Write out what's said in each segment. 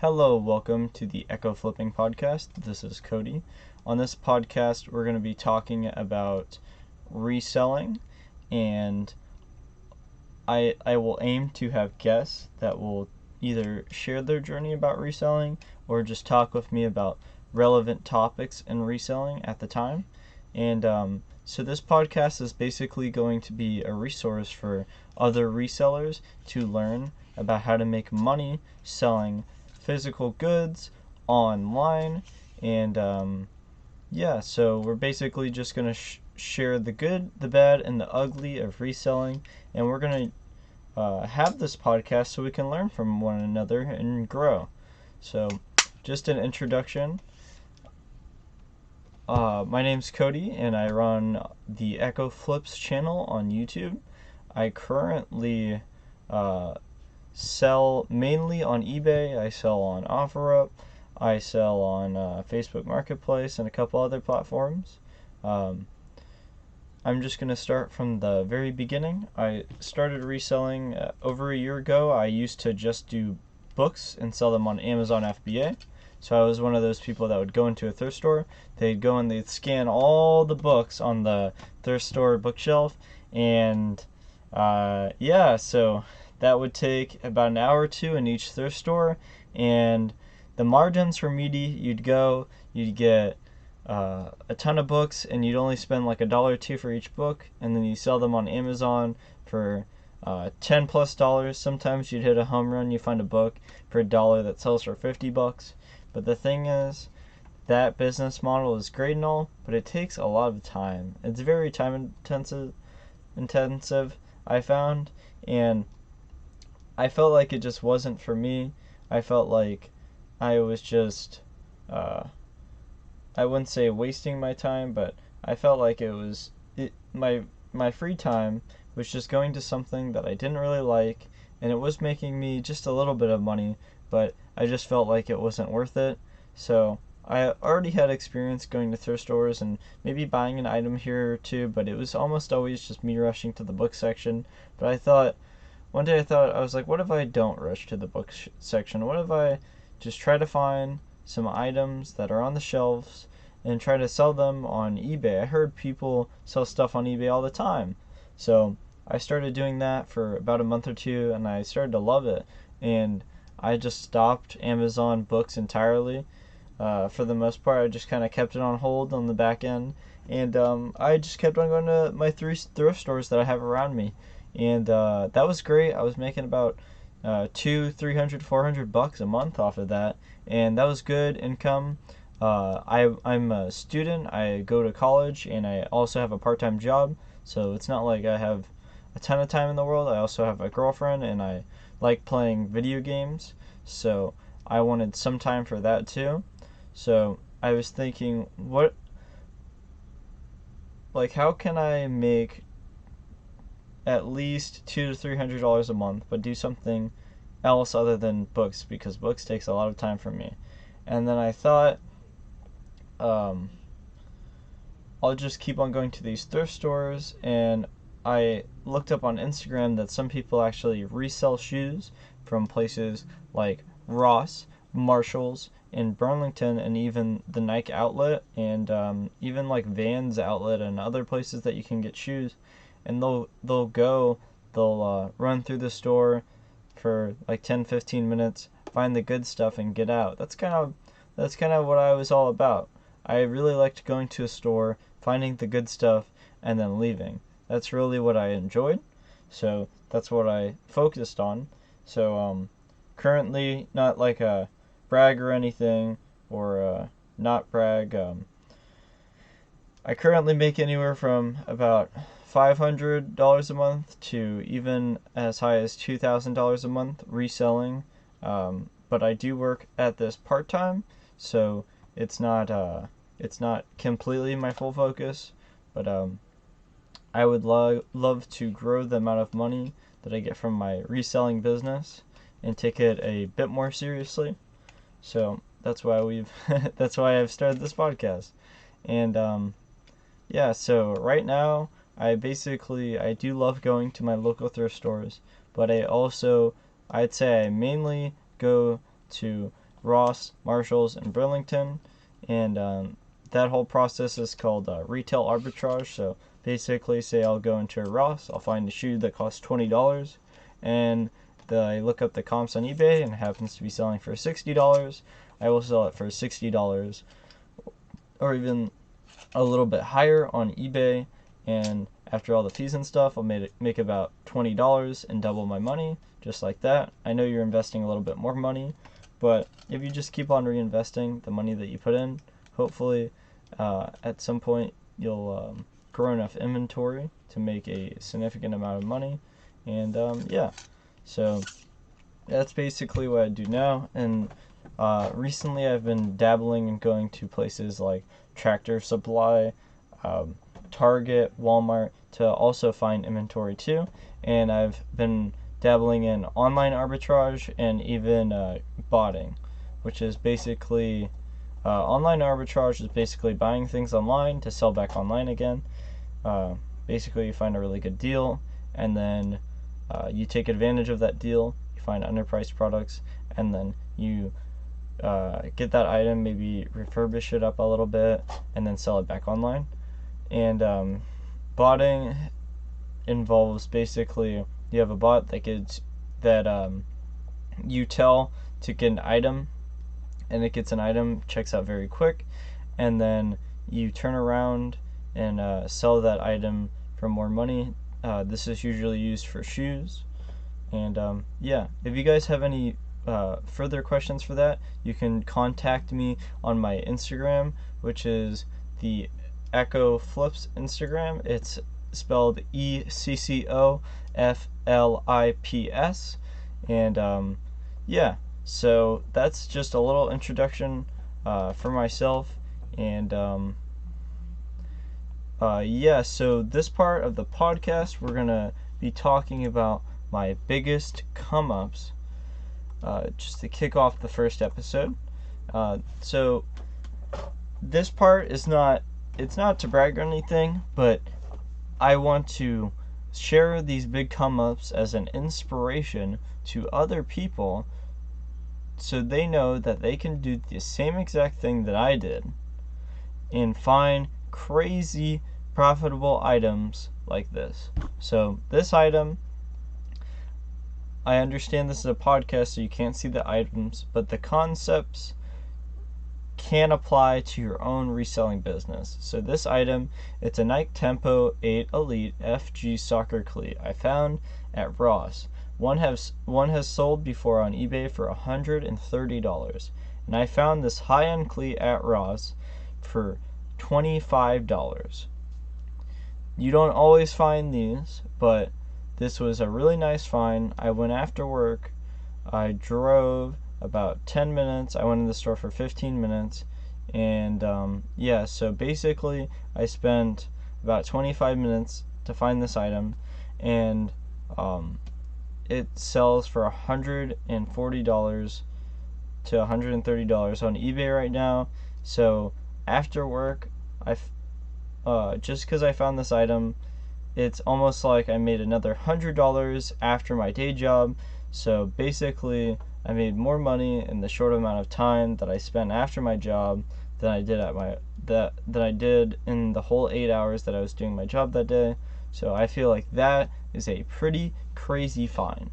Hello, welcome to the Ecco Flipping Podcast. This is Cody. On this podcast, we're going to be talking about reselling, and I will aim to have guests that will either share their journey about reselling or just talk with me about relevant topics in reselling at the time. And so this podcast is basically going to be a resource for other resellers to learn about how to make money selling physical goods online. And so we're basically just going to share the good, the bad, and the ugly of reselling, and we're going to have this podcast so we can learn from one another and grow. So just an introduction. My name's Cody, and I run the Ecco Flips channel on YouTube. I currently sell mainly on eBay. I sell on OfferUp. I sell on Facebook Marketplace and a couple other platforms. I'm just going to start from the very beginning. I started reselling over a year ago. I used to just do books and sell them on Amazon FBA. So I was one of those people that would go into a thrift store. They'd go and they'd scan all the books on the thrift store bookshelf. And so that would take about an hour or two in each thrift store. And the margins were meaty. You'd get a ton of books, and you'd only spend like $1 or $2 for each book. And then you sell them on Amazon for $10+. Sometimes you'd hit a home run. You find a book for $1 that sells for $50. But the thing is, that business model is great and all, but it takes a lot of time. It's very time intensive, I found, and I felt like it just wasn't for me. I felt like I was just, I wouldn't say wasting my time, but I felt like my free time was just going to something that I didn't really like, and it was making me just a little bit of money, but I just felt like it wasn't worth it. So I already had experience going to thrift stores and maybe buying an item here or two, but it was almost always just me rushing to the book section. But one day I was like, what if I don't rush to the book section? What if I just try to find some items that are on the shelves and try to sell them on eBay? I heard people sell stuff on eBay all the time. So I started doing that for about a month or two, and I started to love it. And I just stopped Amazon books entirely. For the most part, I just kind of kept it on hold on the back end. And I just kept on going to my 3 thrift stores that I have around me. And that was great. I was making about $200, $300, $400 a month off of that. And that was good income. I'm a student. I go to college, and I also have a part-time job. So it's not like I have a ton of time in the world. I also have a girlfriend, and I like playing video games, so I wanted some time for that too. So I was thinking, how can I make at least $200 to $300 a month, but do something else other than books, because books takes a lot of time from me. And then I thought, I'll just keep on going to these thrift stores, and I looked up on Instagram that some people actually resell shoes from places like Ross, Marshalls, and Burlington, and even the Nike outlet, and even like Vans outlet and other places that you can get shoes. And they'll run through the store for like 10-15 minutes, find the good stuff, and get out. That's kind of what I was all about. I really liked going to a store, finding the good stuff, and then leaving. That's really what I enjoyed, so that's what I focused on. So currently, not like a brag or anything, or not brag, I currently make anywhere from about $500 a month to even as high as $2,000 a month reselling. But I do work at this part-time, so it's not completely my full focus, but I would love to grow the amount of money that I get from my reselling business and take it a bit more seriously. So that's why that's why I've started this podcast. And so right now I do love going to my local thrift stores, but I'd say I mainly go to Ross, Marshalls, and Burlington. And that whole process is called retail arbitrage. So basically, say I'll go into a Ross, I'll find a shoe that costs $20, and I look up the comps on eBay and it happens to be selling for $60. I will sell it for $60 or even a little bit higher on eBay, and after all the fees and stuff, I'll make about $20 and double my money, just like that. I know you're investing a little bit more money, but if you just keep on reinvesting the money that you put in, hopefully at some point you'll grow enough inventory to make a significant amount of money. And so that's basically what I do now. And recently I've been dabbling in going to places like Tractor Supply, Target, Walmart to also find inventory too. And I've been dabbling in online arbitrage and even botting, which is basically online arbitrage is basically buying things online to sell back online again. Basically, you find a really good deal, and then you take advantage of that deal. You find underpriced products, and then you get that item, maybe refurbish it up a little bit, and then sell it back online. And botting involves basically you have a bot that you tell to get an item, and it gets an item, checks out very quick, and then you turn around and sell that item for more money. This is usually used for shoes. And if you guys have any further questions for that, you can contact me on my Instagram, which is the Ecco Flips Instagram. It's spelled ECCOFLIPS. And so that's just a little introduction for myself. And so this part of the podcast, we're going to be talking about my biggest come-ups, just to kick off the first episode. So this part is it's not to brag or anything, but I want to share these big come-ups as an inspiration to other people so they know that they can do the same exact thing that I did and find crazy profitable items like this. So this item, I understand this is a podcast so you can't see the items, but the concepts can apply to your own reselling business. So this item, it's a Nike Tempo 8 Elite FG soccer cleat I found at Ross. One has sold before on eBay for $130, and I found this high-end cleat at Ross for $25. You don't always find these, but this was a really nice find. I went after work. I drove about 10 minutes. I went in the store for 15 minutes. And so basically I spent about 25 minutes to find this item, and it sells for $140 to $130 on eBay right now. So after work, just because I found this item, it's almost like I made another $100 after my day job. So basically, I made more money in the short amount of time that I spent after my job than I did that I did in the whole 8 hours that I was doing my job that day. So I feel like that is a pretty crazy find.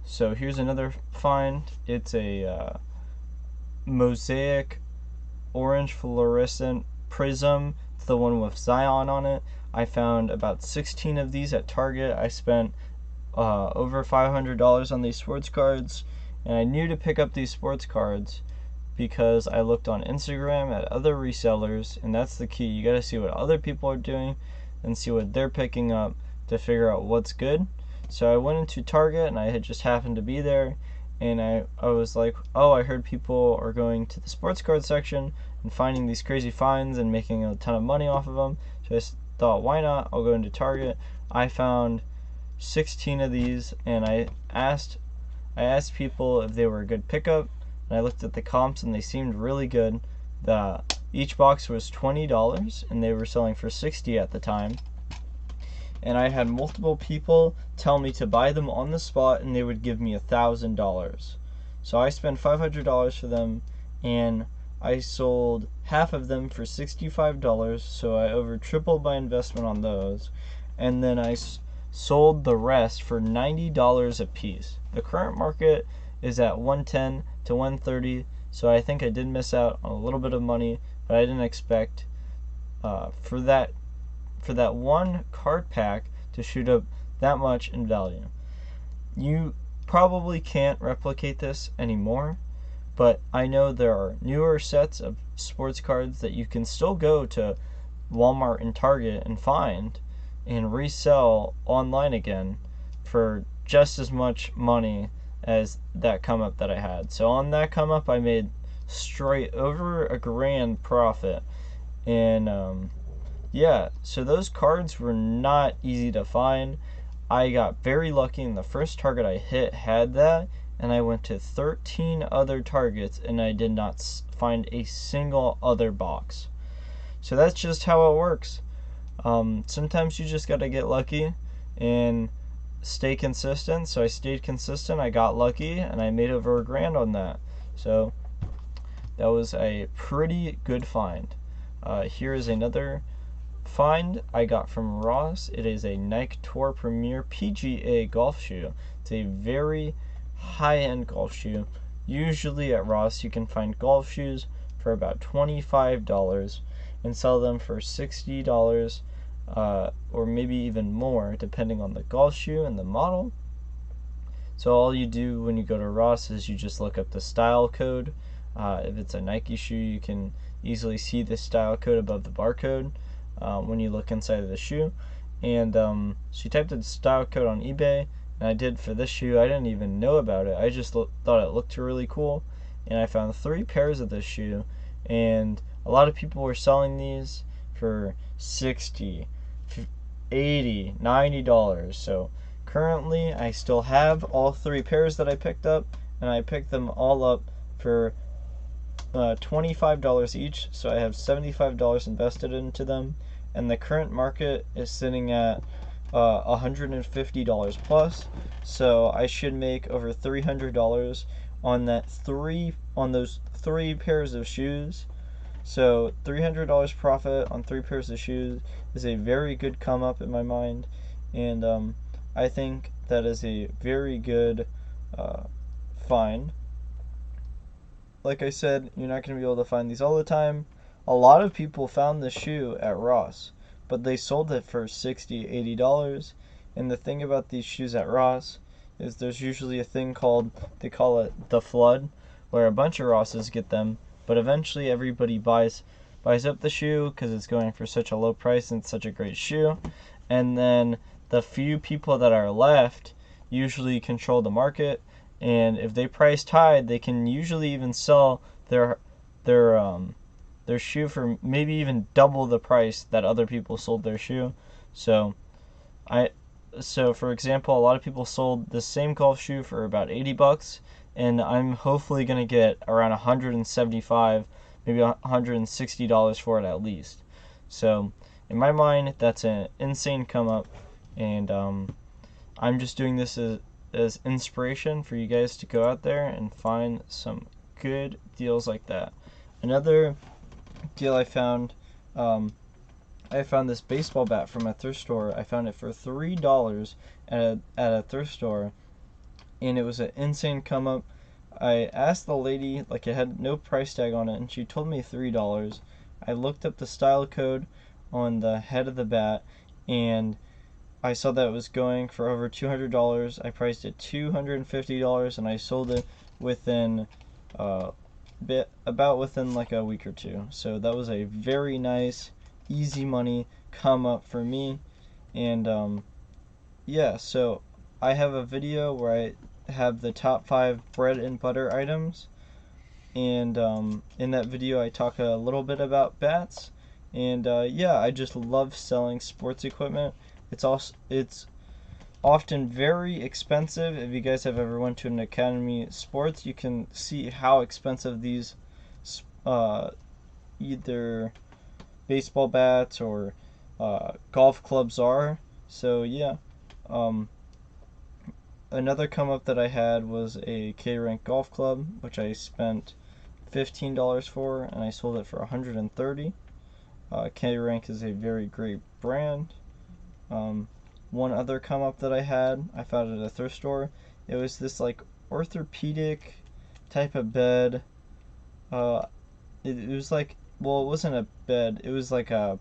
So here's another find. It's a mosaic orange fluorescent prism. It's the one with Zion on it. I found about 16 of these at Target. I spent over $500 on these sports cards, and I knew to pick up these sports cards because I looked on Instagram at other resellers, and that's the key. You got to see what other people are doing and see what they're picking up to figure out what's good. So I went into Target, and I had just happened to be there, and I was like, oh, I heard people are going to the sports card section and finding these crazy finds and making a ton of money off of them. So I thought, why not? I'll go into Target. I found 16 of these, and I asked people if they were a good pickup, and I looked at the comps, and they seemed really good. Each box was $20, and they were selling for $60 at the time. And I had multiple people tell me to buy them on the spot, and they would give me $1,000. So I spent $500 for them, and I sold half of them for $65, so I over tripled my investment on those. And then I sold the rest for $90 a piece. The current market is at 110 to 130, so I think I did miss out on a little bit of money, but I didn't expect for that one card pack to shoot up that much in value. You probably can't replicate this anymore, but I know there are newer sets of sports cards that you can still go to Walmart and Target and find and resell online again for just as much money as that come up that I had. So on that come up, I made straight over $1,000 profit. And yeah, so those cards were not easy to find. I got very lucky, and the first target I hit had that, and I went to 13 other targets, and I did not find a single other box. So that's just how it works. Sometimes you just gotta get lucky and stay consistent. So I stayed consistent, I got lucky, and I made over $1,000 on that. So that was a pretty good find. Here is another find I got from Ross. It is a Nike Tour Premier PGA golf shoe. It's a very high-end golf shoe. Usually at Ross you can find golf shoes for about $25 and sell them for $60 or maybe even more depending on the golf shoe and the model. So all you do when you go to Ross is you just look up the style code. If it's a Nike shoe, you can easily see the style code above the barcode when you look inside of the shoe. And so you typed the style code on eBay, and I did for this shoe. I didn't even know about it. I just thought it looked really cool, and I found 3 pairs of this shoe, and a lot of people were selling these for $60, $80, $90. So currently I still have all 3 pairs that I picked up, and I picked them all up for $25 each, so I have $75 invested into them, and the current market is sitting at $150 plus, so I should make over $300 on those 3 pairs of shoes. So $300 profit on 3 pairs of shoes is a very good come up in my mind, and I think that is a very good find. Like I said, you're not going to be able to find these all the time. A lot of people found this shoe at Ross, but they sold it for $60, $80. And the thing about these shoes at Ross is there's usually a thing called, they call it the flood, where a bunch of Rosses get them, but eventually everybody buys up the shoe because it's going for such a low price and it's such a great shoe. And then the few people that are left usually control the market, and if they priced high, they can usually even sell their shoe for maybe even double the price that other people sold their shoe. So for example, a lot of people sold the same golf shoe for about $80, and I'm hopefully gonna get around $175, maybe $160 for it at least. So in my mind, that's an insane come up, and I'm just doing this as inspiration for you guys to go out there and find some good deals like that. Another deal I found this baseball bat from a thrift store. I found it for $3 at a thrift store, and it was an insane come up. I asked the lady, like, it had no price tag on it, and she told me $3. I looked up the style code on the head of the bat, and I saw that it was going for over $200. I priced it $250, and I sold it within within like a week or two. So that was a very nice, easy money come up for me. And yeah, so I have a video where I have the top 5 bread and butter items, and in that video I talk a little bit about bats. And yeah, I just love selling sports equipment. It's often very expensive. If you guys have ever went to an Academy Sports, you can see how expensive these either baseball bats or golf clubs are. So yeah, Another come up that I had was a K-Rank golf club, which I spent $15 for, and I sold it for $130. K-Rank is a very great brand. One other come up that I had, I found at a thrift store. It was this like orthopedic type of bed. It was like, well, it wasn't a bed. It was like a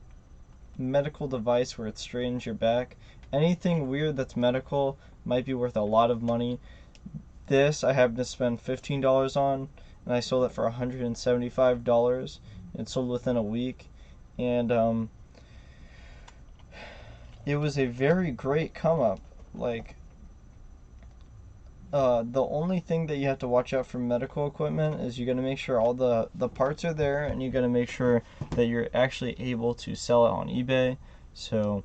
medical device where it straightens your back. Anything weird that's medical might be worth a lot of money. This I happened to spend $15 on, and I sold it for $175. It sold within a week, and it was a very great come up. Like, the only thing that you have to watch out for medical equipment is you got to make sure all the parts are there, and you got to make sure that you're actually able to sell it on eBay. So,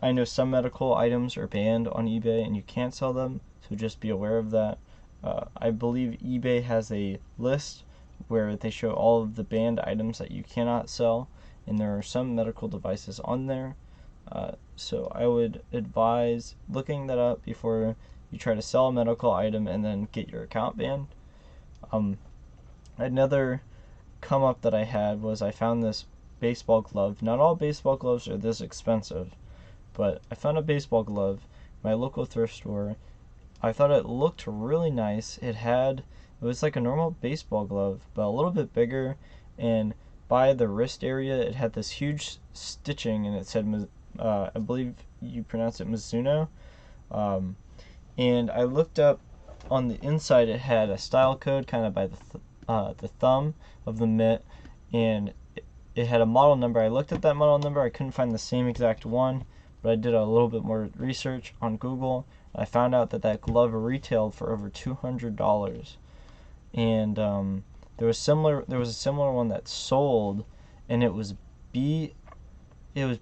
I know some medical items are banned on eBay and you can't sell them, so just be aware of that. I believe eBay has a list where they show all of the banned items that you cannot sell, and there are some medical devices on there. So I would advise looking that up before you try to sell a medical item and then get your account banned. Another come up that I had was I found this baseball glove. Not all baseball gloves are this expensive, but I found a baseball glove in my local thrift store. I thought it looked really nice. It was like a normal baseball glove, but a little bit bigger, and by the wrist area it had this huge stitching, and it said, I believe you pronounce it Mizuno. And I looked up on the inside, it had a style code kind of by the thumb of the mitt, and it had a model number. I looked at that model number. I couldn't find the same exact one, but I did a little bit more research on Google. I found out that glove retailed for over $200, and there was a similar one that sold, and it was B as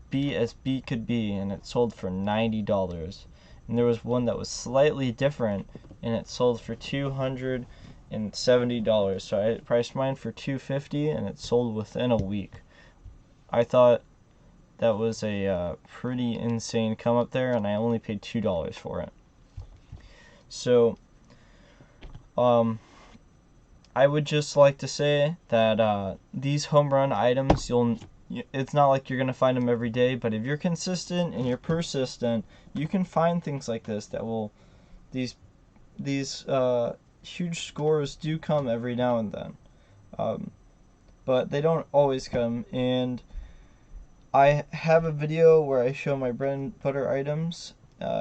B could be, and it sold for $90. And there was one that was slightly different, and it sold for $270. So I priced mine for $250, and it sold within a week. I thought that was a pretty insane come up there, and I only paid $2 for it. So, I would just like to say that these home run items, it's not like you're going to find them every day, but if you're consistent and you're persistent, you can find things like this that will, these huge scores do come every now and then. But they don't always come, and I have a video where I show my bread and butter items.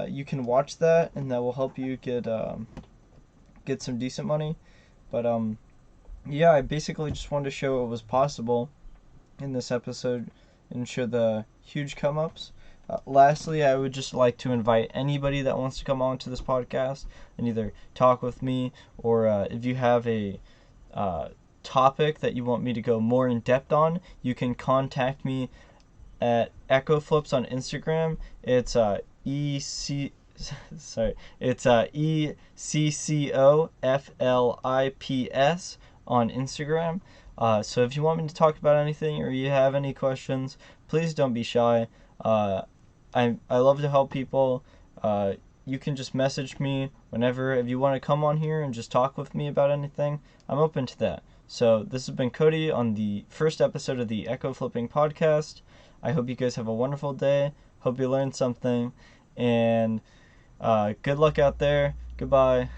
You can watch that, and that will help you get some decent money. But yeah, I basically just wanted to show what was possible in this episode and show the huge come-ups. Lastly, I would just like to invite anybody that wants to come on to this podcast and either talk with me, or if you have a topic that you want me to go more in depth on, you can contact me at Ecco Flips on Instagram. It's ECCOFLIPS on Instagram. So if you want me to talk about anything, or you have any questions, please don't be shy. I love to help people. You can just message me whenever. If you want to come on here and just talk with me about anything, I'm open to that. So this has been Cody on the first episode of the Ecco Flipping Podcast. I hope you guys have a wonderful day. Hope you learned something. And good luck out there. Goodbye.